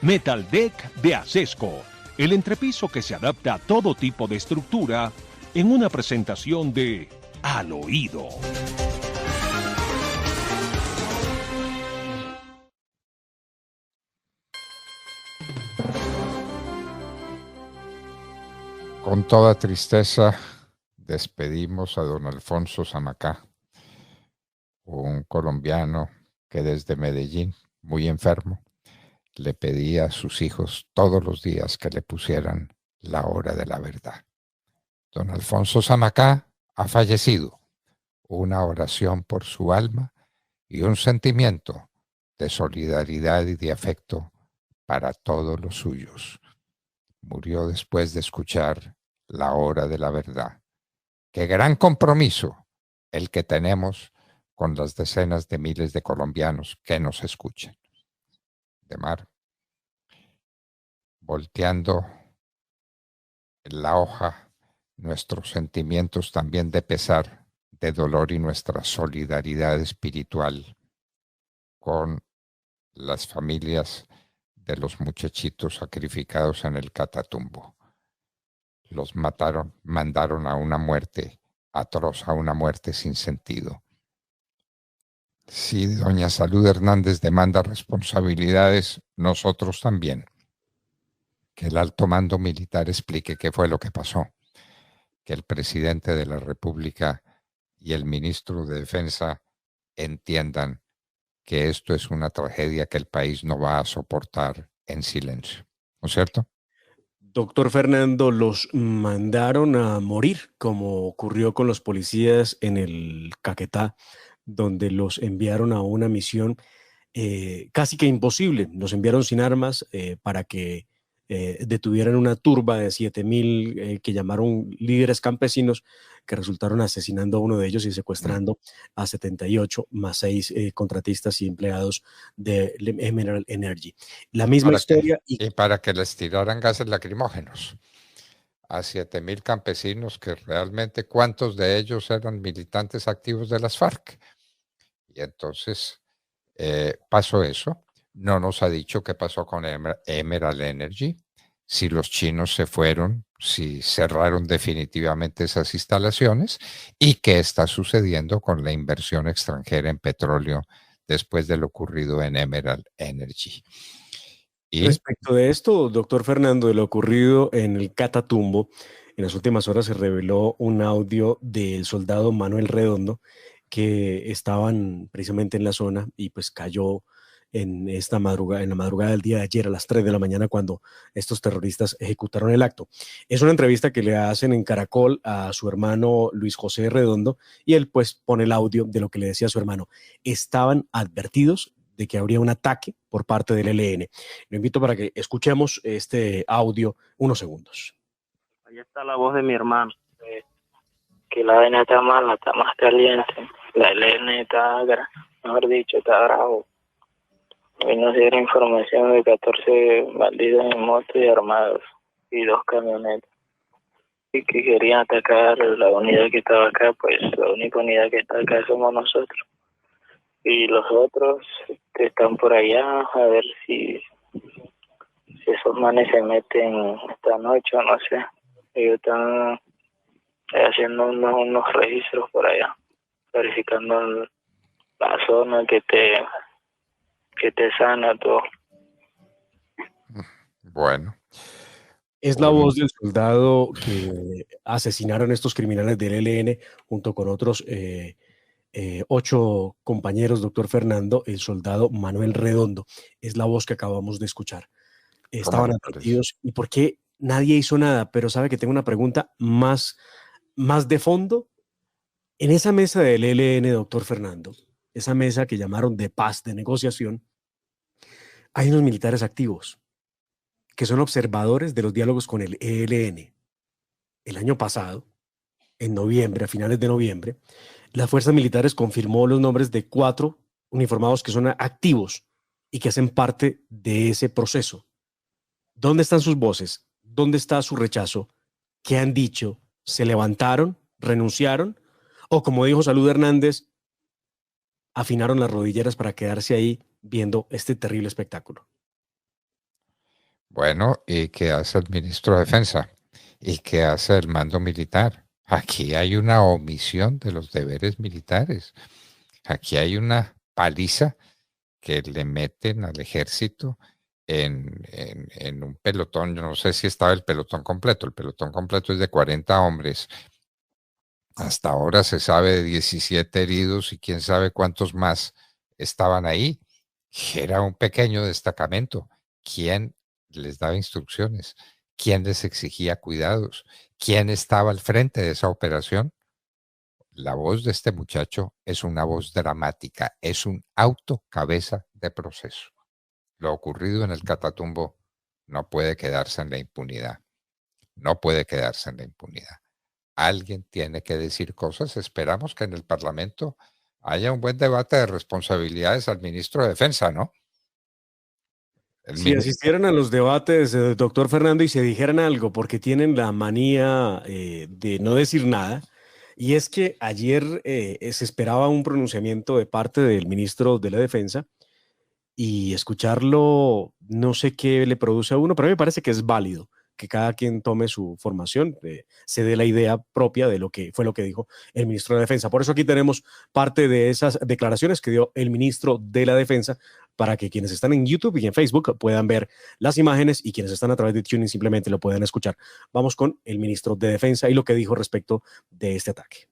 Metal Deck de Acesco, el entrepiso que se adapta a todo tipo de estructura en una presentación de Al Oído. Con toda tristeza despedimos a don Alfonso Samacá, un colombiano que desde Medellín, muy enfermo, le pedía a sus hijos todos los días que le pusieran la hora de la verdad. Don Alfonso Samacá ha fallecido. Una oración por su alma y un sentimiento de solidaridad y de afecto para todos los suyos. Murió después de escuchar la hora de la verdad. Qué gran compromiso el que tenemos con las decenas de miles de colombianos que nos escuchan. De Mar, volteando la hoja, nuestros sentimientos también de pesar, de dolor y nuestra solidaridad espiritual con las familias de los muchachitos sacrificados en el Catatumbo. Los mataron, mandaron a una muerte atroz, a una muerte sin sentido. Si doña Salud Hernández demanda responsabilidades, nosotros también. Que el alto mando militar explique qué fue lo que pasó. Que el presidente de la República y el ministro de Defensa entiendan que esto es una tragedia que el país no va a soportar en silencio. ¿No es cierto? Doctor Fernando, los mandaron a morir, como ocurrió con los policías en el Caquetá, donde los enviaron a una misión casi que imposible. Los enviaron sin armas para que detuvieran una turba de 7.000 que llamaron líderes campesinos, que resultaron asesinando a uno de ellos y secuestrando a 78 más 6 contratistas y empleados de Emerald Energy. La misma historia. Y para que les tiraran gases lacrimógenos a 7.000 campesinos, que realmente cuántos de ellos eran militantes activos de las FARC. Y entonces pasó eso. No nos ha dicho qué pasó con Emerald Energy, si los chinos se fueron, si cerraron definitivamente esas instalaciones y qué está sucediendo con la inversión extranjera en petróleo después de lo ocurrido en Emerald Energy. Y respecto de esto, doctor Fernando, de lo ocurrido en el Catatumbo, en las últimas horas se reveló un audio del soldado Manuel Redondo, que estaban precisamente en la zona y pues cayó en la madrugada del día de ayer a las 3 de la mañana cuando estos terroristas ejecutaron el acto. Es una entrevista que le hacen en Caracol a su hermano Luis José Redondo y él pues pone el audio de lo que le decía a su hermano. Estaban advertidos de que habría un ataque por parte del ELN. Lo invito para que escuchemos este audio unos segundos. Ahí está la voz de mi hermano, que la vaina está mala, está más caliente. La ELN está, mejor dicho, está bravo. Hoy nos dieron información de 14 bandidos en moto y armados y 2 camionetas. Y que querían atacar la unidad que estaba acá, pues la única unidad que está acá somos nosotros. Y los otros están por allá a ver si esos manes se meten esta noche o no sé. Ellos están haciendo unos registros por allá, verificando la zona que te sana todo. Bueno. Es la voz del soldado que asesinaron estos criminales del ELN junto con otros 8 compañeros, doctor Fernando, el soldado Manuel Redondo. Es la voz que acabamos de escuchar. Estaban advertidos. ¿Y por qué nadie hizo nada? Pero sabe que tengo una pregunta más de fondo. En esa mesa del ELN, doctor Fernando, esa mesa que llamaron de paz, de negociación, hay unos militares activos que son observadores de los diálogos con el ELN. El año pasado, en noviembre, a finales de noviembre, las fuerzas militares confirmó los nombres de 4 uniformados que son activos y que hacen parte de ese proceso. ¿Dónde están sus voces? ¿Dónde está su rechazo? ¿Qué han dicho? ¿Se levantaron? ¿Renunciaron? O como dijo Salud Hernández, afinaron las rodilleras para quedarse ahí viendo este terrible espectáculo. Bueno, ¿y qué hace el ministro de Defensa? ¿Y qué hace el mando militar? Aquí hay una omisión de los deberes militares. Aquí hay una paliza que le meten al ejército en un pelotón. Yo no sé si estaba el pelotón completo. El pelotón completo es de 40 hombres. Hasta ahora se sabe de 17 heridos y quién sabe cuántos más estaban ahí. Era un pequeño destacamento. ¿Quién les daba instrucciones? ¿Quién les exigía cuidados? ¿Quién estaba al frente de esa operación? La voz de este muchacho es una voz dramática, es un autocabeza de proceso. Lo ocurrido en el Catatumbo no puede quedarse en la impunidad. No puede quedarse en la impunidad. Alguien tiene que decir cosas. Esperamos que en el Parlamento haya un buen debate de responsabilidades al ministro de Defensa, ¿no? Si asistieran a los debates, doctor Fernando, y se dijeran algo, porque tienen la manía de no decir nada, y es que ayer se esperaba un pronunciamiento de parte del ministro de la Defensa, y escucharlo, no sé qué le produce a uno, pero a mí me parece que es válido que cada quien tome su formación, se dé la idea propia de lo que fue lo que dijo el ministro de Defensa. Por eso aquí tenemos parte de esas declaraciones que dio el ministro de la Defensa para que quienes están en YouTube y en Facebook puedan ver las imágenes y quienes están a través de Tuning simplemente lo puedan escuchar. Vamos con el ministro de Defensa y lo que dijo respecto de este ataque.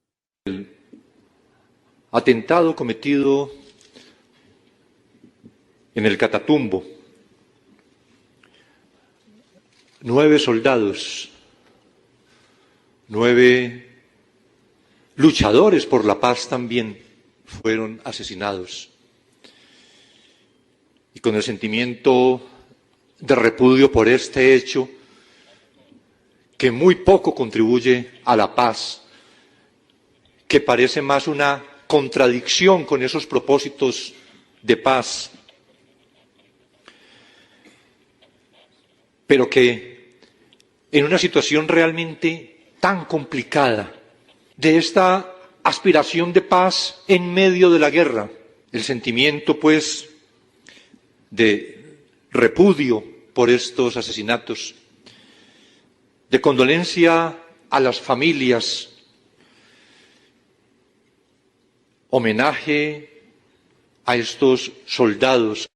El atentado cometido en el Catatumbo, 9 soldados, 9 luchadores por la paz también fueron asesinados. Y con el sentimiento de repudio por este hecho, que muy poco contribuye a la paz, que parece más una contradicción con esos propósitos de paz, pero que en una situación realmente tan complicada, de esta aspiración de paz en medio de la guerra, el sentimiento, pues, de repudio por estos asesinatos, de condolencia a las familias, homenaje a estos soldados.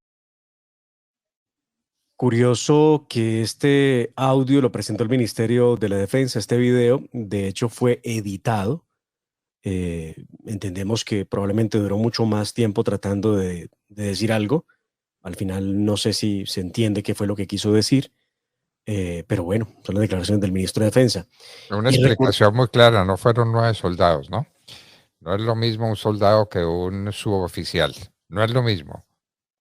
Curioso que este audio lo presentó el Ministerio de la Defensa, este video, de hecho fue editado. Entendemos que probablemente duró mucho más tiempo tratando de decir algo. Al final no sé si se entiende qué fue lo que quiso decir, pero bueno, son las declaraciones del ministro de Defensa. Una explicación muy clara, no fueron 9 soldados, ¿no? No es lo mismo un soldado que un suboficial, no es lo mismo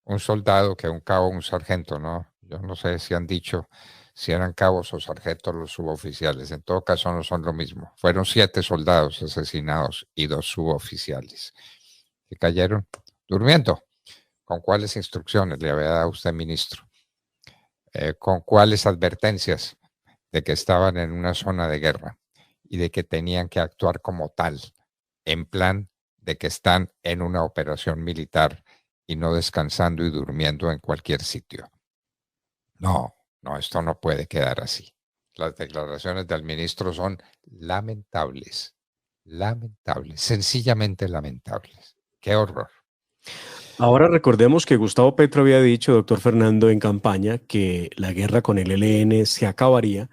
un soldado que un cabo o un sargento, ¿no? Yo no sé si han dicho si eran cabos o sargentos los suboficiales, en todo caso no son lo mismo. Fueron 7 soldados asesinados y 2 suboficiales que cayeron durmiendo. ¿Con cuáles instrucciones le había dado usted, ministro? ¿Con cuáles advertencias de que estaban en una zona de guerra y de que tenían que actuar como tal, en plan de que están en una operación militar y no descansando y durmiendo en cualquier sitio? No, esto no puede quedar así. Las declaraciones del ministro son lamentables, sencillamente lamentables. ¡Qué horror! Ahora recordemos que Gustavo Petro había dicho, doctor Fernando, en campaña, que la guerra con el ELN se acabaría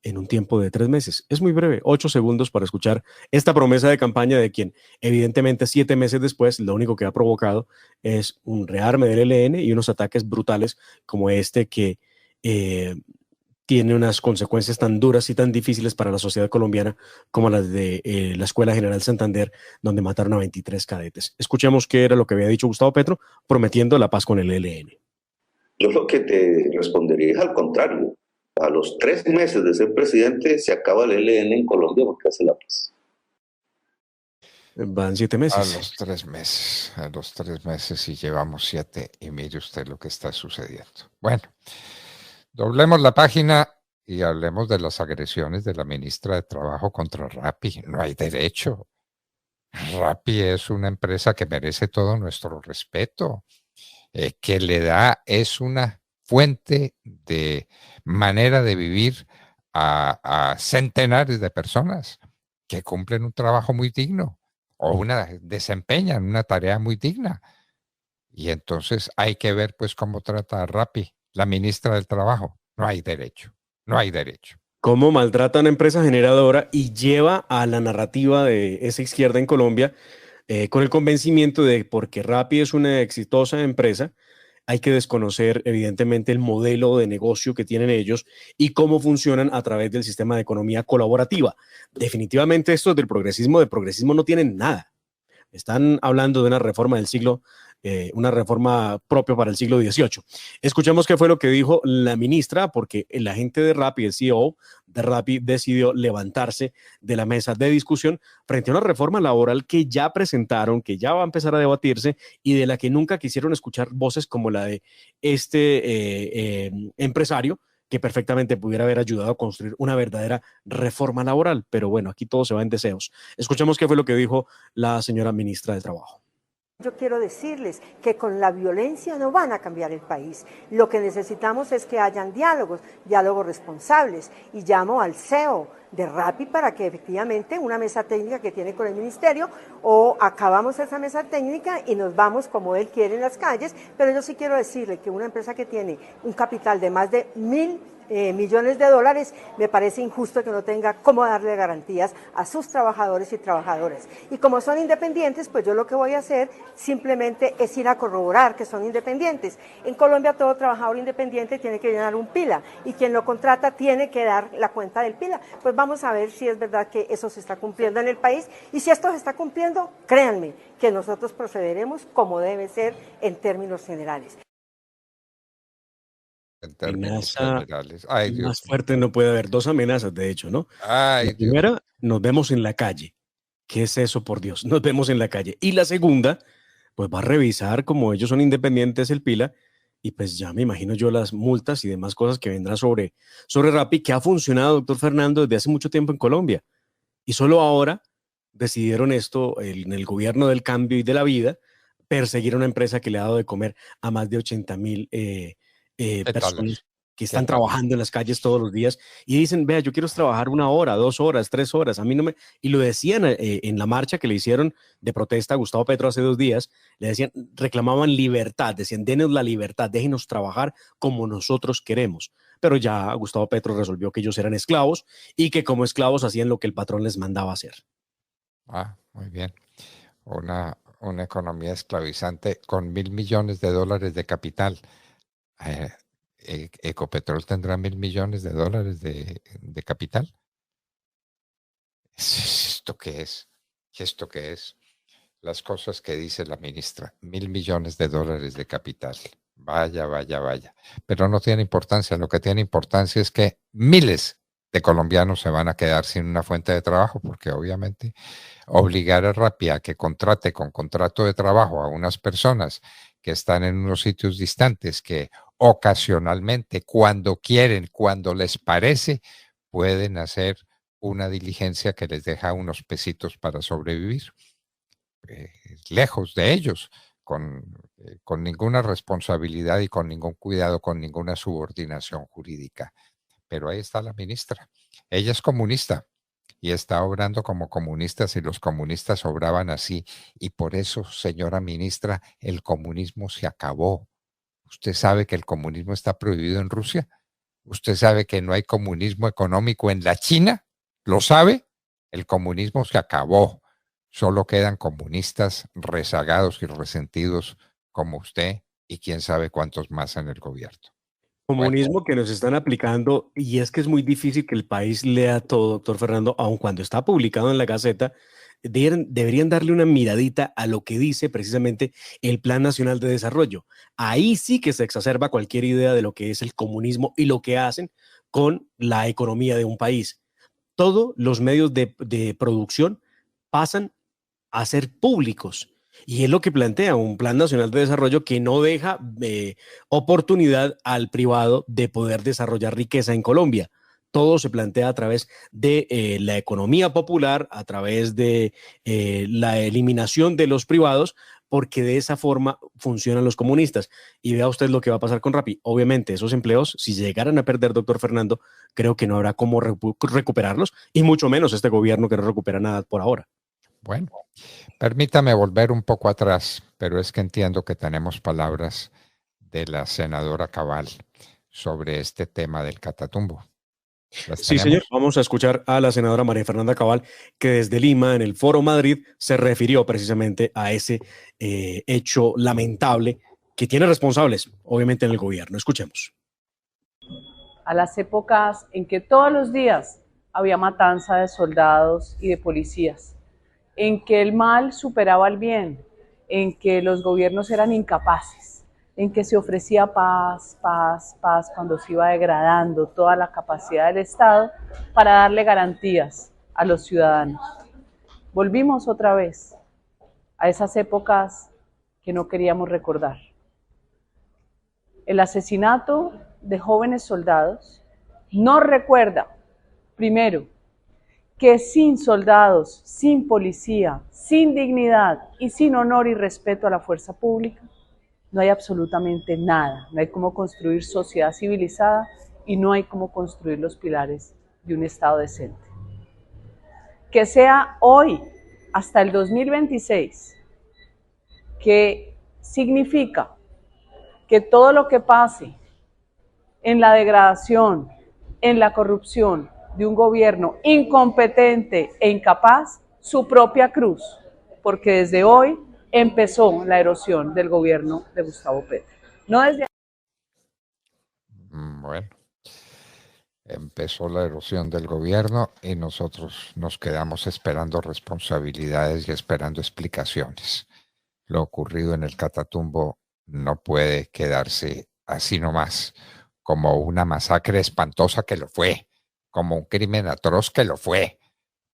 en un tiempo de 3 meses. Es muy breve, 8 segundos para escuchar esta promesa de campaña de quien, evidentemente, 7 meses después, lo único que ha provocado es un rearme del ELN y unos ataques brutales como este que tiene unas consecuencias tan duras y tan difíciles para la sociedad colombiana como las de la Escuela General Santander, donde mataron a 23 cadetes. Escuchemos qué era lo que había dicho Gustavo Petro, prometiendo la paz con el ELN. Yo lo que te respondería es al contrario. A los 3 meses de ser presidente se acaba el ELN en Colombia porque hace la paz. Van 7 meses. A los 3 meses y llevamos 7 y mire usted lo que está sucediendo. Bueno, doblemos la página y hablemos de las agresiones de la ministra de Trabajo contra Rappi. No hay derecho. Rappi es una empresa que merece todo nuestro respeto, que le da, es una fuente de manera de vivir a centenares de personas que cumplen un trabajo muy digno o desempeñan una tarea muy digna. Y entonces hay que ver pues cómo trata a Rappi, la ministra del Trabajo. No hay derecho, no hay derecho. Cómo maltrata a una empresa generadora y lleva a la narrativa de esa izquierda en Colombia con el convencimiento de porque Rappi es una exitosa empresa, hay que desconocer evidentemente el modelo de negocio que tienen ellos y cómo funcionan a través del sistema de economía colaborativa. Definitivamente estos del progresismo, de progresismo no tienen nada. Están hablando de una reforma del siglo, una reforma propia para el siglo XVIII. Escuchemos qué fue lo que dijo la ministra, porque el agente de Rappi, el CEO de Rappi, decidió levantarse de la mesa de discusión frente a una reforma laboral que ya presentaron, que ya va a empezar a debatirse y de la que nunca quisieron escuchar voces como la de este empresario que perfectamente pudiera haber ayudado a construir una verdadera reforma laboral. Pero bueno, aquí todo se va en deseos. Escuchemos qué fue lo que dijo la señora ministra de Trabajo. Yo quiero decirles que con la violencia no van a cambiar el país. Lo que necesitamos es que hayan diálogos responsables. Y llamo al CEO de Rappi para que efectivamente una mesa técnica que tiene con el ministerio, o acabamos esa mesa técnica y nos vamos como él quiere en las calles. Pero yo sí quiero decirle que una empresa que tiene un capital de más de 1.000 millones de dólares, me parece injusto que no tenga cómo darle garantías a sus trabajadores y trabajadoras. Y como son independientes, pues yo lo que voy a hacer simplemente es ir a corroborar que son independientes. En Colombia todo trabajador independiente tiene que llenar un PILA y quien lo contrata tiene que dar la cuenta del PILA. Pues vamos a ver si es verdad que eso se está cumpliendo en el país, y si esto se está cumpliendo, créanme que nosotros procederemos como debe ser en términos generales. En términos Amenaza generales. Ay, Dios más mío. fuerte no puede haber. Dos amenazas, de hecho, ¿no? Ay, La Dios. primera, nos vemos en la calle. ¿Qué es eso, por Dios? Nos vemos en la calle. Y la segunda, pues va a revisar, como ellos son independientes, el PILA, y pues ya me imagino yo las multas y demás cosas que vendrán sobre Rappi, que ha funcionado, doctor Fernando, desde hace mucho tiempo en Colombia. Y solo ahora decidieron esto, en el gobierno del cambio y de la vida, perseguir a una empresa que le ha dado de comer a más de 80.000 personas que están trabajando en las calles todos los días y dicen, vea, yo quiero trabajar 1 hora, 2 horas, 3 horas, a mí no me... Y lo decían en la marcha que le hicieron de protesta a Gustavo Petro hace 2 días, le decían, reclamaban libertad, decían, denos la libertad, déjenos trabajar como nosotros queremos. Pero ya Gustavo Petro resolvió que ellos eran esclavos y que como esclavos hacían lo que el patrón les mandaba hacer. Ah, muy bien. Una economía esclavizante con $1.000 millones de capital. Ecopetrol tendrá $1.000 millones de capital. ¿Esto qué es? ¿Esto qué es? Las cosas que dice la ministra. $1.000 millones de capital. Vaya, vaya, vaya. Pero no tiene importancia. Lo que tiene importancia es que miles de colombianos se van a quedar sin una fuente de trabajo, porque obviamente obligar a Rappi a que contrate con contrato de trabajo a unas personas que están en unos sitios distantes, que ocasionalmente, cuando quieren, cuando les parece, pueden hacer una diligencia que les deja unos pesitos para sobrevivir. Lejos de ellos, con ninguna responsabilidad y con ningún cuidado, con ninguna subordinación jurídica. Pero ahí está la ministra. Ella es comunista y está obrando como comunista, si los comunistas obraban así. Y por eso, señora ministra, el comunismo se acabó. ¿Usted sabe que el comunismo está prohibido en Rusia? ¿Usted sabe que no hay comunismo económico en la China? ¿Lo sabe? El comunismo se acabó. Solo quedan comunistas rezagados y resentidos como usted y quién sabe cuántos más en el gobierno. Comunismo que nos están aplicando, y es que es muy difícil que el país lea todo, doctor Fernando, aun cuando está publicado en la Gaceta. Deberían darle una miradita a lo que dice precisamente el Plan Nacional de Desarrollo. Ahí sí que se exacerba cualquier idea de lo que es el comunismo y lo que hacen con la economía de un país. Todos los medios de producción pasan a ser públicos. Y es lo que plantea un Plan Nacional de Desarrollo que no deja oportunidad al privado de poder desarrollar riqueza en Colombia. Todo se plantea a través de la economía popular, a través de la eliminación de los privados porque de esa forma funcionan los comunistas. Y vea usted lo que va a pasar con Rappi. Obviamente esos empleos, si llegaran a perder, doctor Fernando, creo que no habrá cómo recuperarlos, y mucho menos este gobierno que no recupera nada por ahora. Bueno, permítame volver un poco atrás, pero es que entiendo que tenemos palabras de la senadora Cabal sobre este tema del Catatumbo. Sí, señor. Vamos a escuchar a la senadora María Fernanda Cabal, que desde Lima, en el Foro Madrid, se refirió precisamente a ese hecho lamentable que tiene responsables, obviamente, en el gobierno. Escuchemos. A las épocas en que todos los días había matanza de soldados y de policías, en que el mal superaba al bien, en que los gobiernos eran incapaces, en que se ofrecía paz, paz, paz, cuando se iba degradando toda la capacidad del Estado para darle garantías a los ciudadanos. Volvimos otra vez a esas épocas que no queríamos recordar. El asesinato de jóvenes soldados nos recuerda, primero, que sin soldados, sin policía, sin dignidad y sin honor y respeto a la fuerza pública, no hay absolutamente nada, no hay cómo construir sociedad civilizada y no hay cómo construir los pilares de un Estado decente. Que sea hoy, hasta el 2026, que significa que todo lo que pase en la degradación, en la corrupción de un gobierno incompetente e incapaz, su propia cruz, porque desde hoy empezó la erosión del gobierno de Gustavo Petro. No desde... Bueno, empezó la erosión del gobierno y nosotros nos quedamos esperando responsabilidades y esperando explicaciones. Lo ocurrido en el Catatumbo no puede quedarse así nomás, como una masacre espantosa que lo fue, como un crimen atroz que lo fue,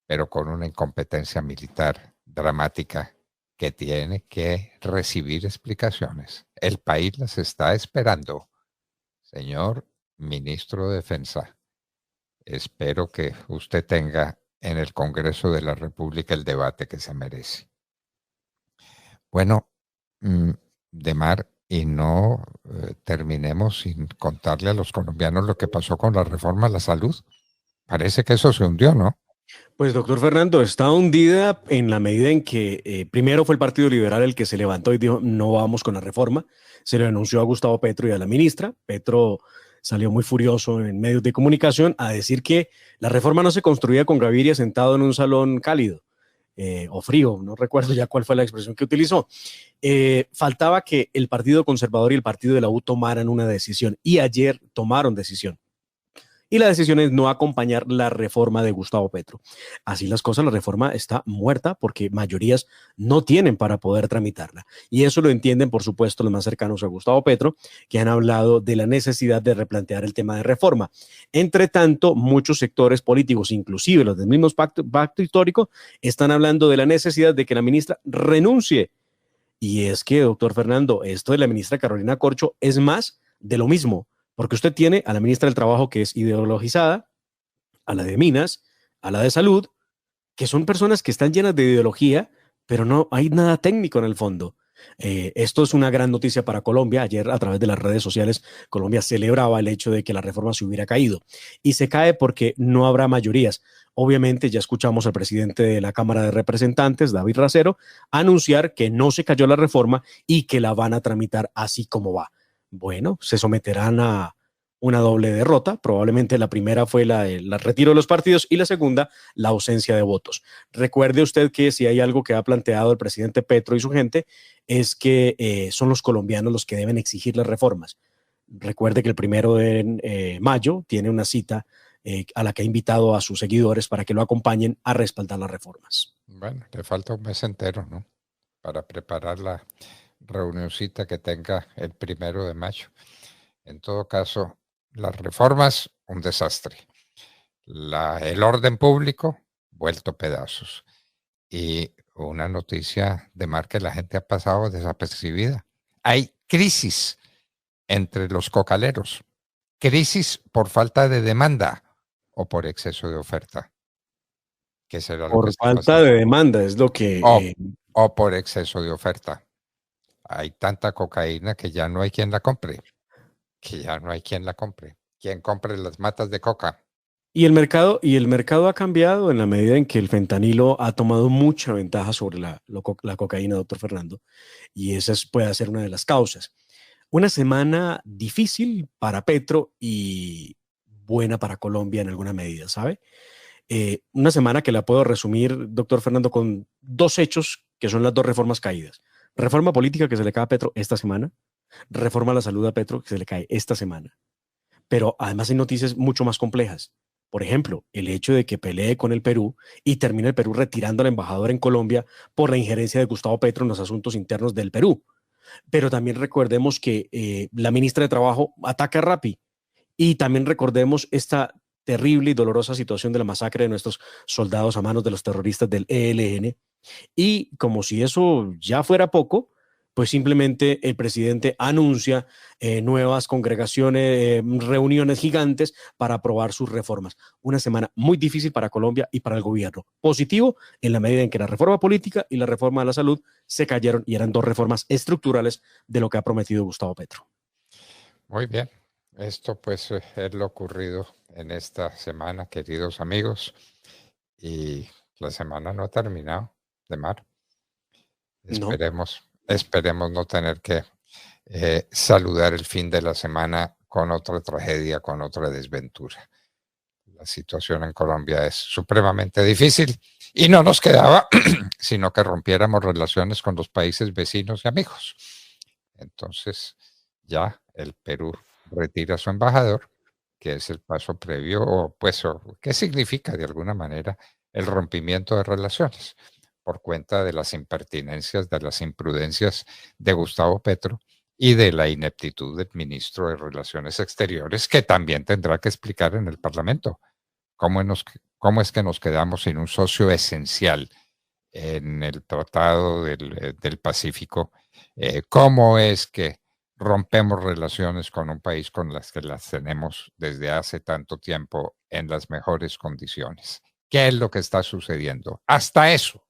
pero con una incompetencia militar dramática que tiene que recibir explicaciones. El país las está esperando. Señor Ministro de Defensa, espero que usted tenga en el Congreso de la República el debate que se merece. Bueno, Demar, y no terminemos sin contarle a los colombianos lo que pasó con la reforma a la salud. Parece que eso se hundió, ¿no? Pues, doctor Fernando, está hundida en la medida en que primero fue el Partido Liberal el que se levantó y dijo no vamos con la reforma. Se lo anunció a Gustavo Petro y a la ministra. Petro salió muy furioso en medios de comunicación a decir que la reforma no se construía con Gaviria sentado en un salón cálido o frío, no recuerdo ya cuál fue la expresión que utilizó. Faltaba que el Partido Conservador y el Partido de la U tomaran una decisión, y ayer tomaron decisión. Y la decisión es no acompañar la reforma de Gustavo Petro. Así las cosas, la reforma está muerta porque mayorías no tienen para poder tramitarla. Y eso lo entienden, por supuesto, los más cercanos a Gustavo Petro, que han hablado de la necesidad de replantear el tema de reforma. Entre tanto, muchos sectores políticos, inclusive los del mismo pacto histórico, están hablando de la necesidad de que la ministra renuncie. Y es que, doctor Fernando, esto de la ministra Carolina Corcho es más de lo mismo. Porque usted tiene a la ministra del Trabajo, que es ideologizada, a la de Minas, a la de Salud, que son personas que están llenas de ideología, pero no hay nada técnico en el fondo. Esto es una gran noticia para Colombia. Ayer, a través de las redes sociales, Colombia celebraba el hecho de que la reforma se hubiera caído. Y se cae porque no habrá mayorías. Obviamente, ya escuchamos al presidente de la Cámara de Representantes, David Racero, anunciar que no se cayó la reforma y que la van a tramitar así como va. Bueno, se someterán a una doble derrota. Probablemente la primera fue el retiro de los partidos y la segunda, la ausencia de votos. Recuerde usted que si hay algo que ha planteado el presidente Petro y su gente es que son los colombianos los que deben exigir las reformas. Recuerde que el 1 de mayo tiene una cita a la que ha invitado a sus seguidores para que lo acompañen a respaldar las reformas. Bueno, le falta un mes entero, ¿no? Para preparar la reunioncita que tenga el 1 de mayo. En todo caso, las reformas, un desastre. El orden público, vuelto pedazos. Y una noticia de mar que la gente ha pasado desapercibida. Hay crisis entre los cocaleros. Crisis por falta de demanda o por exceso de oferta. ¿Qué será lo por que está falta pasando? de demanda es lo que... O por exceso de oferta. hay tanta cocaína que ya no hay quien la compre. Quien compre las matas de coca. Y el mercado ha cambiado en la medida en que el fentanilo ha tomado mucha ventaja sobre la cocaína, doctor Fernando, y esa puede ser una de las causas. Una semana difícil para Petro y buena para Colombia en alguna medida, ¿sabe? Una semana que la puedo resumir, doctor Fernando, con dos hechos que son las dos reformas caídas. Reforma política que se le cae a Petro esta semana, reforma a la salud a Petro que se le cae esta semana. Pero además hay noticias mucho más complejas. Por ejemplo, el hecho de que pelee con el Perú y termine el Perú retirando al embajador en Colombia por la injerencia de Gustavo Petro en los asuntos internos del Perú. Pero también recordemos que la ministra de Trabajo ataca a Rappi. Y también recordemos esta terrible y dolorosa situación de la masacre de nuestros soldados a manos de los terroristas del ELN. Y como si eso ya fuera poco, pues simplemente el presidente anuncia nuevas congregaciones, reuniones gigantes para aprobar sus reformas. Una semana muy difícil para Colombia y para el gobierno. Positivo en la medida en que la reforma política y la reforma de la salud se cayeron y eran dos reformas estructurales de lo que ha prometido Gustavo Petro. Muy bien. Esto pues es lo ocurrido en esta semana, queridos amigos. Y la semana no ha terminado, de mar. Esperemos no tener que saludar el fin de la semana con otra tragedia, con otra desventura. La situación en Colombia es supremamente difícil y no nos quedaba sino que rompiéramos relaciones con los países vecinos y amigos. Entonces ya el Perú retira a su embajador, que es el paso previo, o ¿qué significa de alguna manera el rompimiento de relaciones? Por cuenta de las impertinencias, de las imprudencias de Gustavo Petro y de la ineptitud del ministro de Relaciones Exteriores, que también tendrá que explicar en el Parlamento cómo es que nos quedamos sin un socio esencial en el Tratado del Pacífico, cómo es que rompemos relaciones con un país con las que las tenemos desde hace tanto tiempo en las mejores condiciones. ¿Qué es lo que está sucediendo? Hasta eso,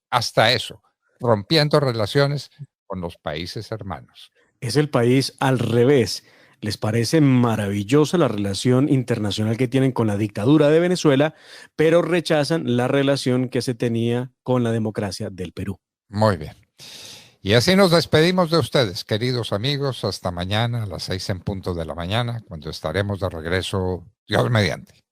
rompiendo relaciones con los países hermanos. Es el país al revés. Les parece maravillosa la relación internacional que tienen con la dictadura de Venezuela, pero rechazan la relación que se tenía con la democracia del Perú. Muy bien. Y así nos despedimos de ustedes, queridos amigos, hasta mañana a las 6 en punto de la mañana, cuando estaremos de regreso, Dios mediante.